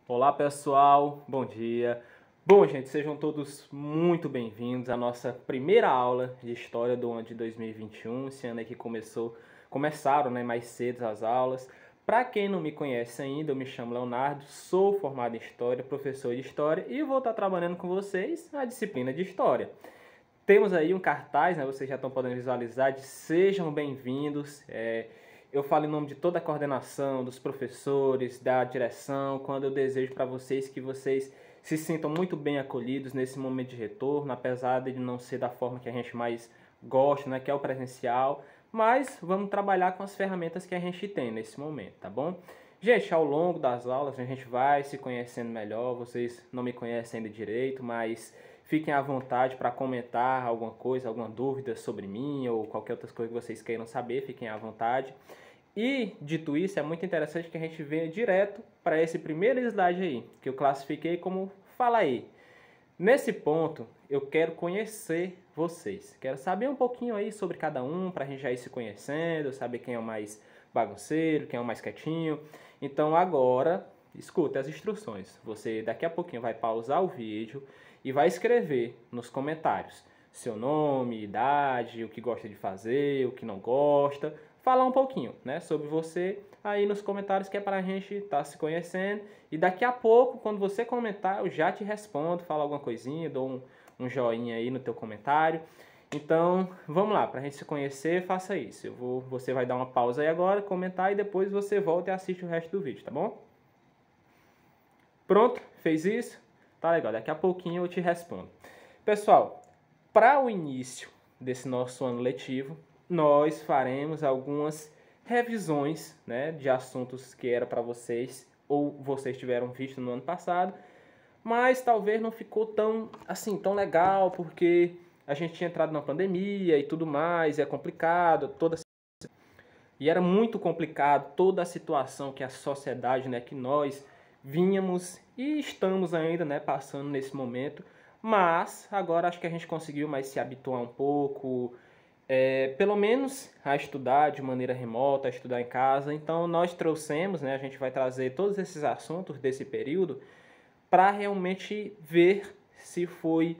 Olá pessoal, bom dia. Bom, gente, sejam todos muito bem-vindos à nossa primeira aula de História do ano de 2021. Esse ano aqui começaram mais cedo as aulas. Para quem não me conhece ainda, eu me chamo Leonardo, sou formado em História, professor de História e vou estar trabalhando com vocês na disciplina de História. Temos aí um cartaz, vocês já estão podendo visualizar, de sejam bem-vindos. Eu falo em nome de toda a coordenação, dos professores, da direção, quando eu desejo para vocês que vocês se sintam muito bem acolhidos nesse momento de retorno, apesar de não ser da forma que a gente mais gosta, que é o presencial, mas vamos trabalhar com as ferramentas que a gente tem nesse momento, tá bom? Gente, ao longo das aulas a gente vai se conhecendo melhor, vocês não me conhecem ainda direito, mas fiquem à vontade para comentar alguma coisa, alguma dúvida sobre mim ou qualquer outra coisa que vocês queiram saber, fiquem à vontade. E, dito isso, é muito interessante que a gente venha direto para esse primeiro slide aí, que eu classifiquei como Fala aí. Nesse ponto, eu quero conhecer vocês. Quero saber um pouquinho aí sobre cada um, para a gente já ir se conhecendo, saber quem é o mais bagunceiro, quem é o mais quietinho. Então, agora, escuta as instruções. Você, daqui a pouquinho, vai pausar o vídeo e vai escrever nos comentários seu nome, idade, o que gosta de fazer, o que não gosta, falar um pouquinho, sobre você aí nos comentários, que é para a gente estar se conhecendo. E daqui a pouco, quando você comentar, eu já te respondo, falo alguma coisinha, dou um joinha aí no teu comentário. Então, vamos lá, para a gente se conhecer, faça isso. Você vai dar uma pausa aí agora, comentar e depois você volta e assiste o resto do vídeo, tá bom? Pronto? Fez isso? Tá legal, daqui a pouquinho eu te respondo. Pessoal, para o início desse nosso ano letivo, nós faremos algumas revisões de assuntos que era para vocês ou vocês tiveram visto no ano passado, mas talvez não ficou tão legal porque a gente tinha entrado na pandemia e tudo mais, é complicado, e era muito complicado toda a situação que a sociedade, que nós vínhamos e estamos ainda, passando nesse momento. Mas agora acho que a gente conseguiu mais se habituar um pouco, pelo menos a estudar de maneira remota, a estudar em casa. Então nós trouxemos, a gente vai trazer todos esses assuntos desse período para realmente ver se foi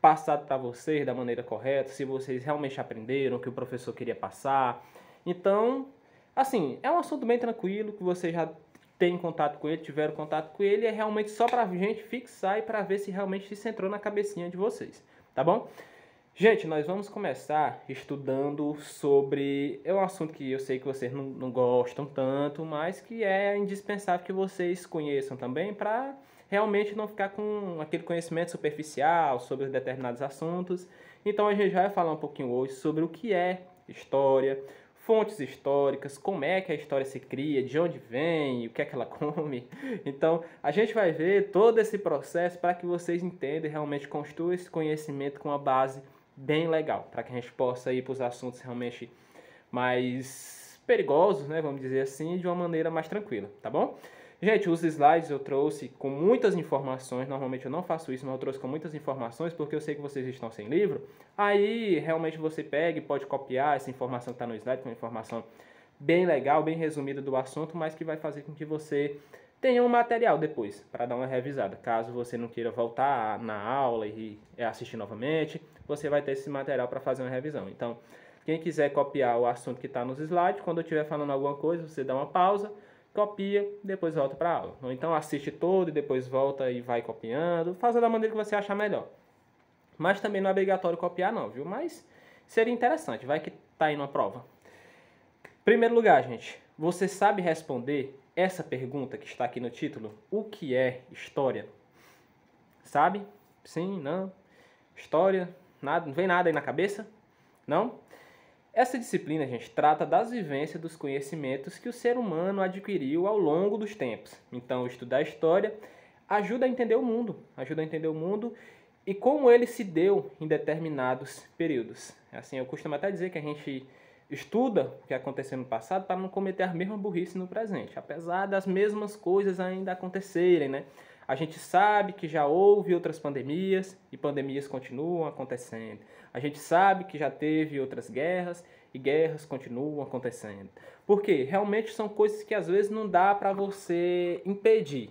passado para vocês da maneira correta, se vocês realmente aprenderam o que o professor queria passar. Então, assim, é um assunto bem tranquilo, que vocês já têm contato com ele, tiveram contato com ele, é realmente só para a gente fixar e para ver se realmente isso entrou na cabecinha de vocês, tá bom? Gente, nós vamos começar estudando sobre... É um assunto que eu sei que vocês não gostam tanto, mas que é indispensável que vocês conheçam também para realmente não ficar com aquele conhecimento superficial sobre determinados assuntos. Então a gente vai falar um pouquinho hoje sobre o que é história, fontes históricas, como é que a história se cria, de onde vem, o que é que ela come. Então a gente vai ver todo esse processo para que vocês entendam e realmente construam esse conhecimento com uma base bem legal, para que a gente possa ir para os assuntos realmente mais perigosos, vamos dizer assim, de uma maneira mais tranquila, tá bom? Gente, os slides eu trouxe com muitas informações, normalmente eu não faço isso, mas eu trouxe com muitas informações, porque eu sei que vocês estão sem livro, aí realmente você pega e pode copiar essa informação que está no slide, que é uma informação bem legal, bem resumida do assunto, mas que vai fazer com que você tenha um material depois, para dar uma revisada. Caso você não queira voltar na aula e assistir novamente, você vai ter esse material para fazer uma revisão. Então, quem quiser copiar o assunto que está nos slides, quando eu estiver falando alguma coisa, você dá uma pausa, copia, depois volta para a aula. Ou então assiste todo e depois volta e vai copiando, faça da maneira que você achar melhor. Mas também não é obrigatório copiar não, viu? Mas seria interessante, vai que tá aí numa prova. Primeiro lugar, gente, você sabe responder essa pergunta que está aqui no título? O que é história? Sabe? Sim? Não? História? Nada? Não vem nada aí na cabeça? Não? Essa disciplina, gente, trata das vivências, dos conhecimentos que o ser humano adquiriu ao longo dos tempos. Então, estudar história ajuda a entender o mundo e como ele se deu em determinados períodos. Assim, eu costumo até dizer que a gente estuda o que aconteceu no passado para não cometer a mesma burrice no presente, apesar das mesmas coisas ainda acontecerem, A gente sabe que já houve outras pandemias e pandemias continuam acontecendo. A gente sabe que já teve outras guerras e guerras continuam acontecendo. Por quê? Realmente são coisas que às vezes não dá para você impedir.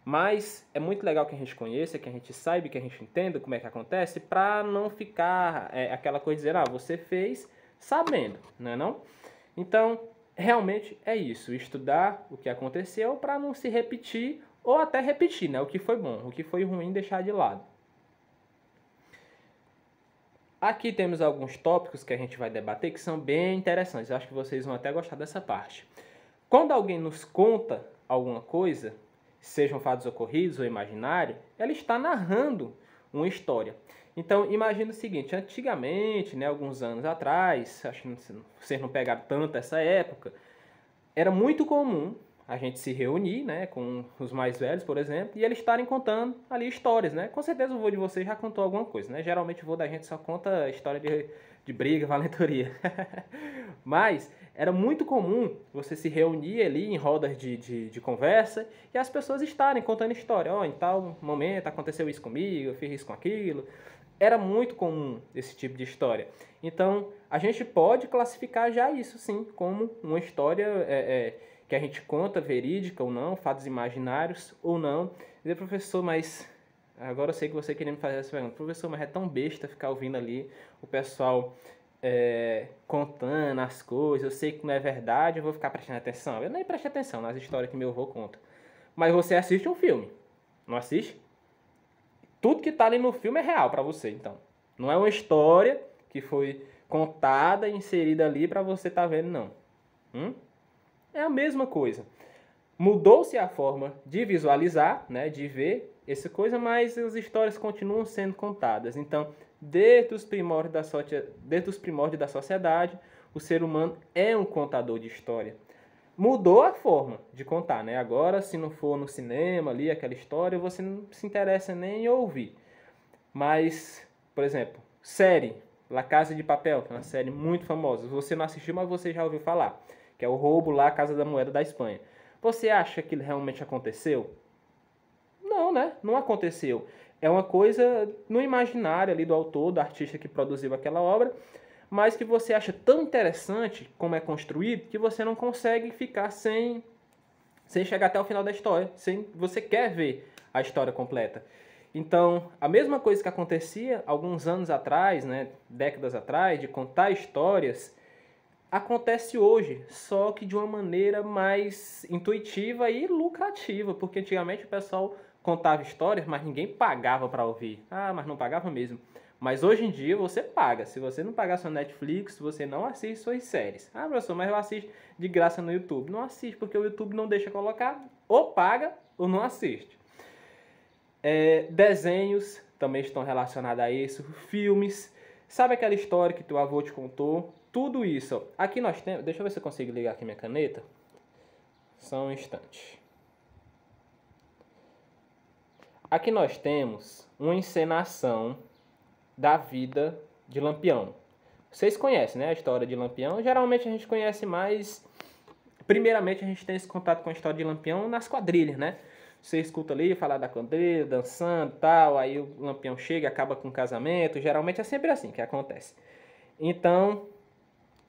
Mas é muito legal que a gente conheça, que a gente saiba, que a gente entenda como é que acontece, para não ficar aquela coisa de dizer, você fez sabendo, não é não? Então, realmente é isso, estudar o que aconteceu para não se repetir, ou até repetir, né? O que foi bom, o que foi ruim deixar de lado. Aqui temos alguns tópicos que a gente vai debater que são bem interessantes. Eu acho que vocês vão até gostar dessa parte. Quando alguém nos conta alguma coisa, sejam fatos ocorridos ou imaginários, ela está narrando uma história. Então, imagina o seguinte, antigamente, né, alguns anos atrás, acho que vocês não pegaram tanto essa época, era muito comum a gente se reunir, né, com os mais velhos, por exemplo, e eles estarem contando ali histórias, né? Com certeza o vô de vocês já contou alguma coisa, né? Geralmente o vô da gente só conta história de briga, valentoria. Mas era muito comum você se reunir ali em rodas de conversa e as pessoas estarem contando história. Em tal momento aconteceu isso comigo, eu fiz isso com aquilo. Era muito comum esse tipo de história. Então, a gente pode classificar já isso, sim, como uma história que a gente conta, verídica ou não, fatos imaginários ou não. Dizer, professor, mas agora eu sei que você queria me fazer essa pergunta. Professor, mas é tão besta ficar ouvindo ali o pessoal contando as coisas, eu sei que não é verdade, eu vou ficar prestando atenção. Eu nem presto atenção nas histórias que meu avô conta. Mas você assiste um filme, não assiste? Tudo que está ali no filme é real para você, então. Não é uma história que foi contada e inserida ali para você estar vendo, não. É a mesma coisa. Mudou-se a forma de visualizar, né, de ver essa coisa, mas as histórias continuam sendo contadas. Então, desde os primórdios da sociedade, o ser humano é um contador de história. Mudou a forma de contar, né? Agora, se não for no cinema ali, aquela história, você não se interessa nem em ouvir. Mas, por exemplo, série, La Casa de Papel, que é uma série muito famosa. Você não assistiu, mas você já ouviu falar. Que é o roubo lá, a Casa da Moeda da Espanha. Você acha que realmente aconteceu? Não, né? Não aconteceu. É uma coisa no imaginário ali do autor, do artista que produziu aquela obra, mas que você acha tão interessante como é construído que você não consegue ficar sem chegar até o final da história. Você quer ver a história completa. Então, a mesma coisa que acontecia alguns anos atrás, né, décadas atrás, de contar histórias, acontece hoje, só que de uma maneira mais intuitiva e lucrativa, porque antigamente o pessoal contava histórias, mas ninguém pagava para ouvir. Mas não pagava mesmo. Mas hoje em dia você paga. Se você não pagar sua Netflix, você não assiste suas séries. Professor, mas eu assisto de graça no YouTube. Não assiste, porque o YouTube não deixa colocar. Ou paga ou não assiste. Desenhos também estão relacionados a isso. Filmes. Sabe aquela história que teu avô te contou? Tudo isso. Aqui nós temos... Deixa eu ver se eu consigo ligar aqui minha caneta. Só um instante. Aqui nós temos uma encenação da vida de Lampião. Vocês conhecem, né, a história de Lampião? Geralmente a gente conhece mais... Primeiramente a gente tem esse contato com a história de Lampião nas quadrilhas, né? Você escuta ali falar da quadrilha, dançando e tal, aí o Lampião chega, acaba com o casamento. Geralmente é sempre assim que acontece. Então,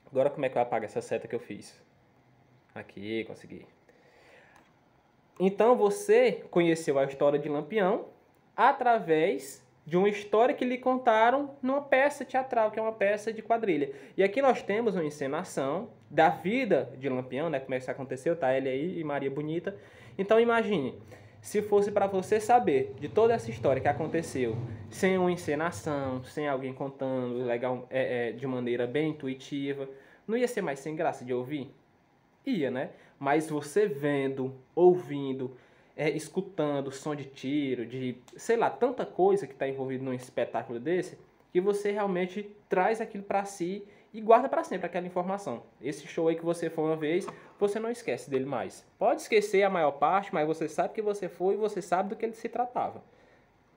agora como é que eu apago essa seta que eu fiz? Aqui, consegui. Então você conheceu a história de Lampião através de uma história que lhe contaram numa peça teatral, que é uma peça de quadrilha. E aqui nós temos uma encenação da vida de Lampião, né? Como é que isso aconteceu, tá ele aí e Maria Bonita. Então imagine, se fosse para você saber de toda essa história que aconteceu, sem uma encenação, sem alguém contando legal, de maneira bem intuitiva, não ia ser mais sem graça de ouvir? Ia, né? Mas você vendo, ouvindo, escutando som de tiro, de, sei lá, tanta coisa que está envolvida num espetáculo desse, que você realmente traz aquilo para si e guarda para sempre aquela informação. Esse show aí que você foi uma vez, você não esquece dele mais. Pode esquecer a maior parte, mas você sabe que você foi e você sabe do que ele se tratava.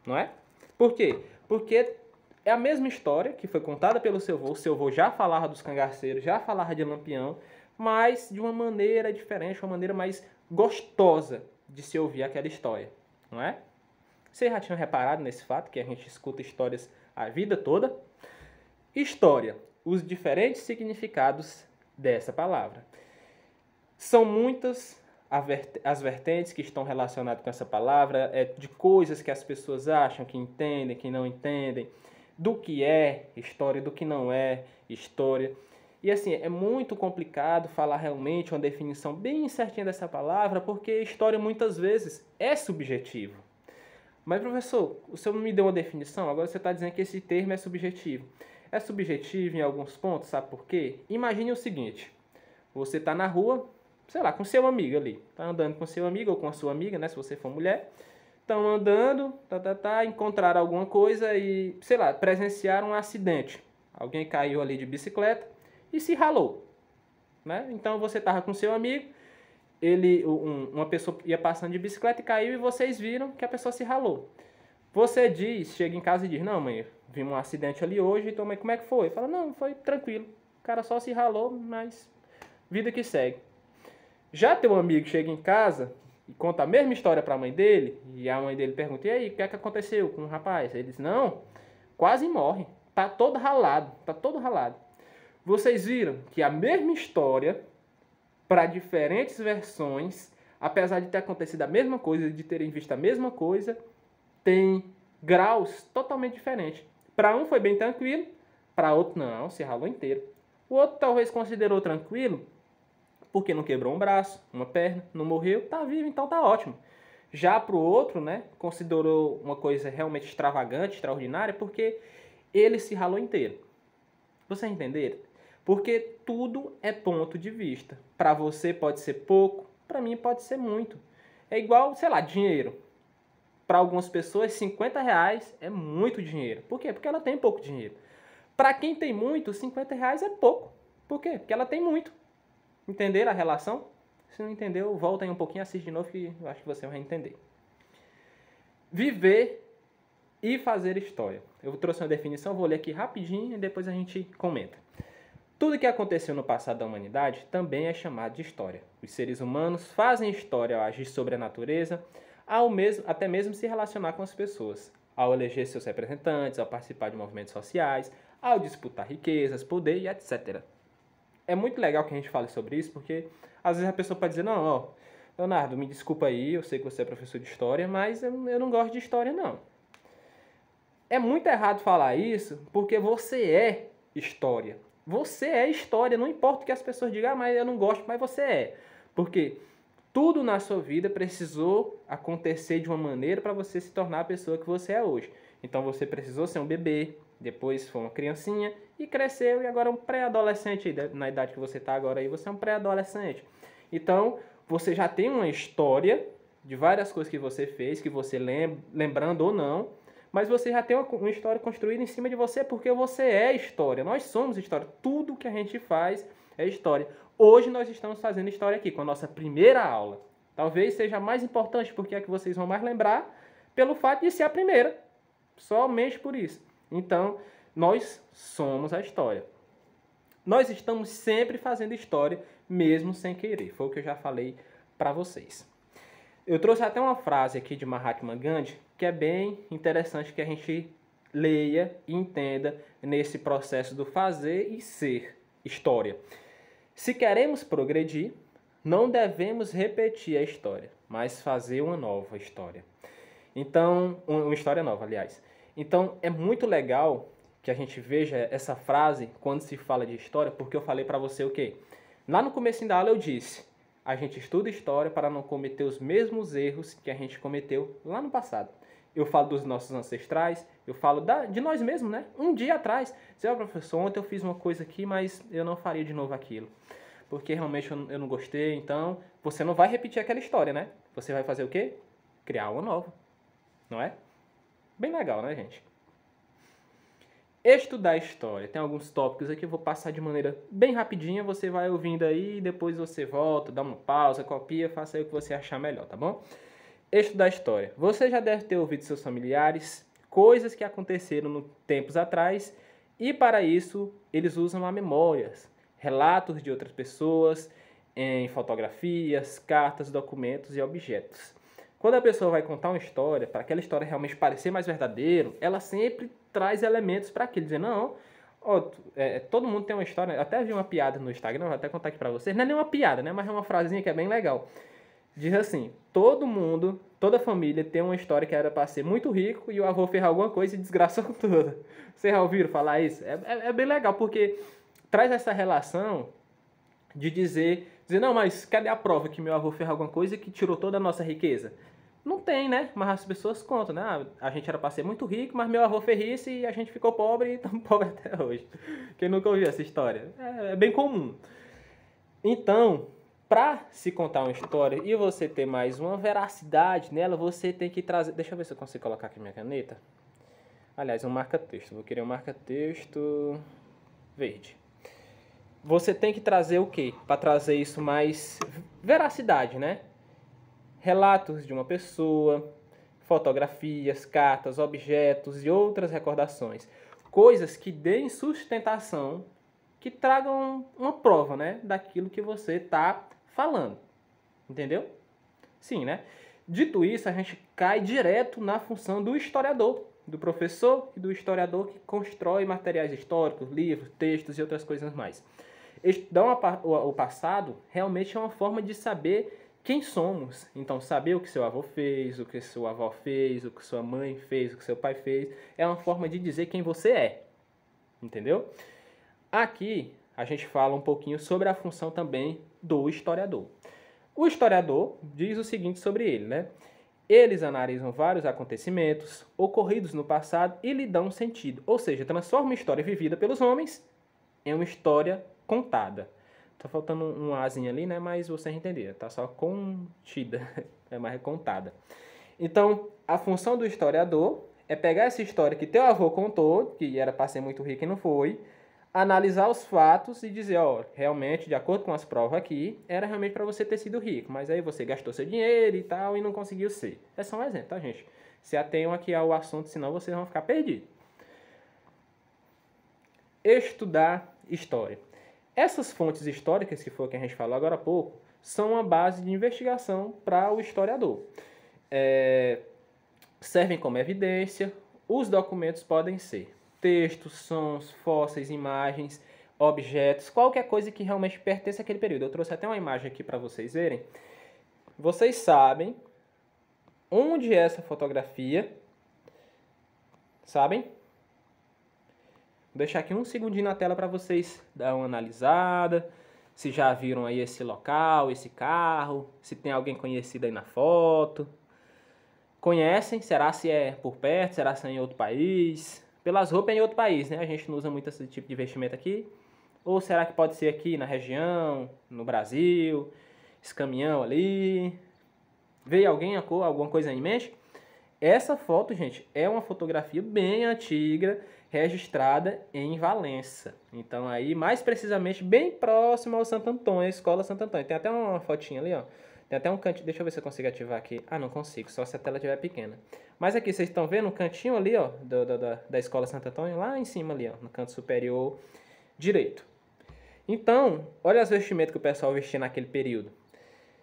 Não é? Por quê? Porque é a mesma história que foi contada pelo seu avô. O seu avô já falava dos cangaceiros, já falava de Lampião, mas de uma maneira diferente, uma maneira mais gostosa de se ouvir aquela história, não é? Vocês já tinham reparado nesse fato, que a gente escuta histórias a vida toda? História, os diferentes significados dessa palavra. São muitas as vertentes que estão relacionadas com essa palavra, de coisas que as pessoas acham que entendem, que não entendem, do que é história, do que não é história. E assim, é muito complicado falar realmente uma definição bem certinha dessa palavra, porque história muitas vezes é subjetivo. Mas, professor, o senhor não me deu uma definição, agora você está dizendo que esse termo é subjetivo. É subjetivo em alguns pontos, sabe por quê? Imagine o seguinte, você está na rua, sei lá, com seu amigo ali. Está andando com seu amigo ou com a sua amiga, né, se você for mulher. Estão andando, encontraram alguma coisa e, sei lá, presenciaram um acidente. Alguém caiu ali de bicicleta e se ralou, né? Então você estava com seu amigo, uma pessoa ia passando de bicicleta e caiu e vocês viram que a pessoa se ralou. Você chega em casa e diz, não, mãe, vi um acidente ali hoje, então, mãe, como é que foi? Fala, não, foi tranquilo, o cara só se ralou, mas vida que segue. Já teu amigo chega em casa e conta a mesma história para a mãe dele, e a mãe dele pergunta, e aí, o que é que aconteceu com o rapaz? Ele diz, não, quase morre, tá todo ralado. Vocês viram que a mesma história, para diferentes versões, apesar de ter acontecido a mesma coisa, de terem visto a mesma coisa, tem graus totalmente diferentes. Para um foi bem tranquilo, para outro não, se ralou inteiro. O outro talvez considerou tranquilo, porque não quebrou um braço, uma perna, não morreu, tá vivo, então tá ótimo. Já para o outro, né, considerou uma coisa realmente extravagante, extraordinária, porque ele se ralou inteiro. Vocês entenderam? Porque tudo é ponto de vista. Para você pode ser pouco, para mim pode ser muito. É igual, sei lá, dinheiro. Para algumas pessoas, R$50 é muito dinheiro. Por quê? Porque ela tem pouco dinheiro. Para quem tem muito, R$50 é pouco. Por quê? Porque ela tem muito. Entenderam a relação? Se não entendeu, volta aí um pouquinho, assiste de novo que eu acho que você vai entender. Viver e fazer história. Eu trouxe uma definição, vou ler aqui rapidinho e depois a gente comenta. Tudo que aconteceu no passado da humanidade também é chamado de história. Os seres humanos fazem história ao agir sobre a natureza, até mesmo se relacionar com as pessoas, ao eleger seus representantes, ao participar de movimentos sociais, ao disputar riquezas, poder e etc. É muito legal que a gente fale sobre isso, porque às vezes a pessoa pode dizer, não, ó, Leonardo, me desculpa aí, eu sei que você é professor de história, mas eu não gosto de história, não. É muito errado falar isso, porque você é história. Você é história, não importa o que as pessoas digam, mas eu não gosto, mas você é. Porque tudo na sua vida precisou acontecer de uma maneira para você se tornar a pessoa que você é hoje. Então você precisou ser um bebê, depois foi uma criancinha e cresceu e agora é um pré-adolescente. Na idade que você está agora aí, você é um pré-adolescente. Então você já tem uma história de várias coisas que você fez, que você lembrando ou não, mas você já tem uma história construída em cima de você, porque você é história. Nós somos história. Tudo que a gente faz é história. Hoje nós estamos fazendo história aqui, com a nossa primeira aula. Talvez seja a mais importante, porque é que vocês vão mais lembrar, pelo fato de ser a primeira. Somente por isso. Então, nós somos a história. Nós estamos sempre fazendo história, mesmo sem querer. Foi o que eu já falei para vocês. Eu trouxe até uma frase aqui de Mahatma Gandhi, que é bem interessante que a gente leia e entenda nesse processo do fazer e ser história. Se queremos progredir, não devemos repetir a história, mas fazer uma nova história. Então, uma história nova, aliás. Então, é muito legal que a gente veja essa frase quando se fala de história, porque eu falei para você o quê? Lá no começo da aula eu disse, a gente estuda história para não cometer os mesmos erros que a gente cometeu lá no passado. Eu falo dos nossos ancestrais, eu falo de nós mesmos, né? Um dia atrás, dizer, professor, ontem eu fiz uma coisa aqui, mas eu não faria de novo aquilo. Porque realmente eu não gostei, então você não vai repetir aquela história, né? Você vai fazer o quê? Criar uma nova, não é? Bem legal, né, gente? Estudar história. Tem alguns tópicos aqui, eu vou passar de maneira bem rapidinha, você vai ouvindo aí, depois você volta, dá uma pausa, copia, faça aí o que você achar melhor, tá bom? Estudar história. Você já deve ter ouvido seus familiares, coisas que aconteceram no tempos atrás, e para isso eles usam a memórias, relatos de outras pessoas, em fotografias, cartas, documentos e objetos. Quando a pessoa vai contar uma história, para aquela história realmente parecer mais verdadeiro, ela sempre traz elementos para aquilo, dizer, não, todo mundo tem uma história, eu até vi uma piada no Instagram, vou até contar aqui para vocês, não é nem uma piada, né, mas é uma frasinha que é bem legal. Diz assim, todo mundo, toda família tem uma história que era para ser muito rico e o avô fez alguma coisa e desgraçou tudo. Vocês já ouviram falar isso? É bem legal, porque traz essa relação de dizer, não, mas cadê a prova que meu avô fez alguma coisa que tirou toda a nossa riqueza? Não tem, né? Mas as pessoas contam, né? Ah, a gente era para ser muito rico, mas meu avô fez isso e a gente ficou pobre e estamos pobres até hoje. Quem nunca ouviu essa história? É bem comum. Então, para se contar uma história e você ter mais uma veracidade nela, você tem que trazer... Deixa eu ver se eu consigo colocar aqui minha caneta. Aliás, um marca-texto. Vou querer um marca-texto verde. Você tem que trazer o quê? Para trazer isso mais veracidade, né? Relatos de uma pessoa, fotografias, cartas, objetos e outras recordações. Coisas que deem sustentação, que tragam uma prova, né? Daquilo que você está falando. Entendeu? Sim, né? Dito isso, a gente cai direto na função do historiador, do professor e do historiador que constrói materiais históricos, livros, textos e outras coisas mais. Estudar o passado realmente é uma forma de saber quem somos. Então, saber o que seu avô fez, o que sua avó fez, o que sua mãe fez, o que seu pai fez, é uma forma de dizer quem você é. Entendeu? Aqui, a gente fala um pouquinho sobre a função também do historiador. O historiador diz o seguinte sobre ele, né? Eles analisam vários acontecimentos ocorridos no passado e lhe dão sentido. Ou seja, transforma uma história vivida pelos homens em uma história contada. Tá faltando um azinho ali, né? Mas você entenderam. Tá só contida. É mais contada. Então, a função do historiador é pegar essa história que teu avô contou, que era para ser muito rico e não foi, analisar os fatos e dizer, ó, realmente, de acordo com as provas aqui, era realmente para você ter sido rico, mas aí você gastou seu dinheiro e tal e não conseguiu ser. É só um exemplo, tá, gente? Se atenham aqui ao assunto, senão vocês vão ficar perdidos. Estudar história. Essas fontes históricas, que foi o que a gente falou agora há pouco, são uma base de investigação para o historiador. Servem como evidência. Os documentos podem ser textos, sons, fósseis, imagens, objetos, qualquer coisa que realmente pertence àquele período. Eu trouxe até uma imagem aqui para vocês verem. Vocês sabem onde é essa fotografia? Sabem? Vou deixar aqui um segundinho na tela para vocês dar uma analisada, se já viram aí esse local, esse carro, se tem alguém conhecido aí na foto. Conhecem? Será se é por perto? Será se é em outro país? Pelas roupas é em outro país, né? A gente não usa muito esse tipo de vestimenta aqui. Ou será que pode ser aqui na região, no Brasil? Esse caminhão ali? Veio alguém, alguma coisa em mente? Essa foto, gente, é uma fotografia bem antiga, registrada em Valença. Então aí, mais precisamente, bem próximo ao Santo Antônio, a Escola Santo Antônio. Tem até uma fotinha ali, ó. Tem até um cantinho, deixa eu ver se eu consigo ativar aqui. Ah, não consigo, só se a tela estiver pequena. Mas aqui, vocês estão vendo o cantinho ali, ó, da Escola Santo Antônio, lá em cima ali, ó, no canto superior direito. Então, olha as vestimentas que o pessoal vestia naquele período.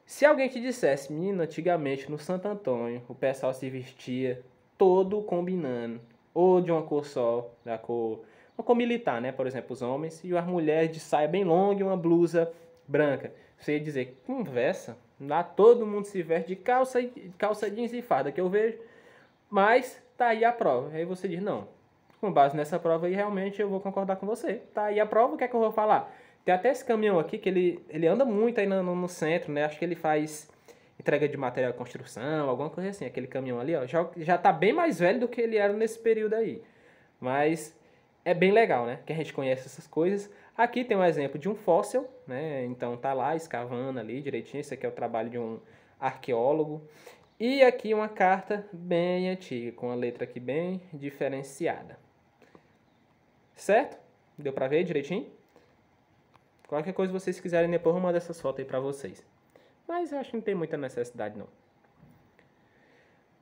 Se alguém te dissesse, menino, antigamente no Santo Antônio, o pessoal se vestia todo combinando, ou de uma cor só, uma cor militar, né? Por exemplo, os homens, e as mulheres de saia bem longa e uma blusa branca. Você ia dizer, conversa, lá todo mundo se veste de calça jeans e farda, que eu vejo, mas tá aí a prova. Aí você diz, não, com base nessa prova aí, realmente eu vou concordar com você. Tá aí a prova, o que é que eu vou falar? Tem até esse caminhão aqui que ele anda muito aí no centro, né? Acho que ele faz entrega de material de construção, alguma coisa assim. Aquele caminhão ali, ó, já tá bem mais velho do que ele era nesse período aí. Mas é bem legal, né? Que a gente conhece essas coisas. Aqui tem um exemplo de um fóssil, né? Então tá lá escavando ali direitinho. Esse aqui é o trabalho de um arqueólogo. E aqui uma carta bem antiga, com a letra aqui bem diferenciada. Certo? Deu pra ver direitinho? Qualquer coisa que vocês quiserem, depois eu mando essas fotos aí pra vocês. Mas eu acho que não tem muita necessidade, não.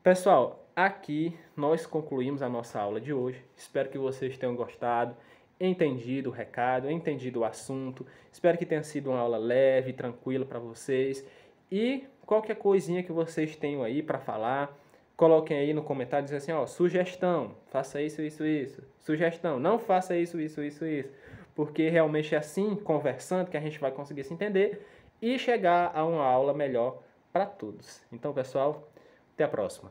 Pessoal, aqui nós concluímos a nossa aula de hoje. Espero que vocês tenham gostado, entendido o recado, entendido o assunto. Espero que tenha sido uma aula leve, tranquila para vocês. E qualquer coisinha que vocês tenham aí para falar, coloquem aí no comentário, dizendo assim, ó, sugestão, faça isso, isso, isso. Sugestão, não faça isso, isso, isso, isso. Porque realmente é assim, conversando, que a gente vai conseguir se entender e chegar a uma aula melhor para todos. Então, pessoal, até a próxima.